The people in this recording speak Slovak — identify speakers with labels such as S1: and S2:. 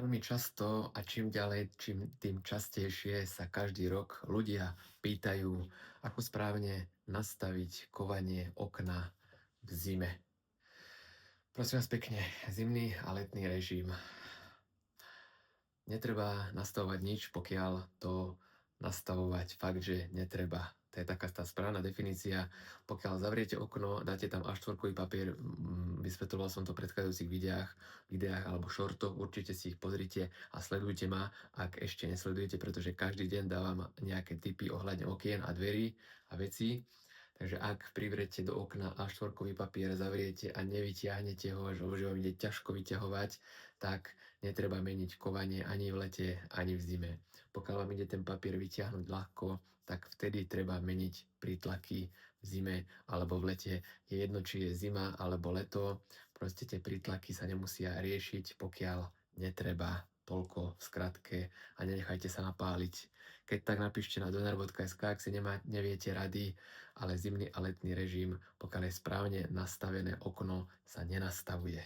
S1: Veľmi často a čím ďalej, čím tým častejšie sa každý rok ľudia pýtajú, ako správne nastaviť kovanie okna v zime. Prosím vás pekne, zimný a letný režim. Netreba nastavovať nič, pokiaľ to nastavovať fakt, že netreba. To je taká tá správna definícia. Pokiaľ zavriete okno, dáte tam A4 papier, vysvetľoval som to v predchádzajúcich videách alebo shortoch, určite si ich pozrite a sledujte ma, ak ešte nesledujete, pretože každý deň dávam nejaké tipy ohľadne okien a dverí a vecí. Takže ak privrete do okna A4 papier, zavriete a nevyťahnete ho, že vám ide ťažko vyťahovať, tak netreba meniť kovanie ani v lete, ani v zime. Pokiaľ vám ide ten papier vyťahnuť ľahko, tak vtedy treba meniť prítlaky v zime alebo v lete. Je jedno, či je zima alebo leto, proste tie prítlaky sa nemusia riešiť, pokiaľ netreba. Toľko v skratke a nenechajte sa napáliť. Keď tak napíšte na donar.sk, ak si neviete rady, ale zimný a letný režim, pokiaľ je správne nastavené okno, sa nenastavuje.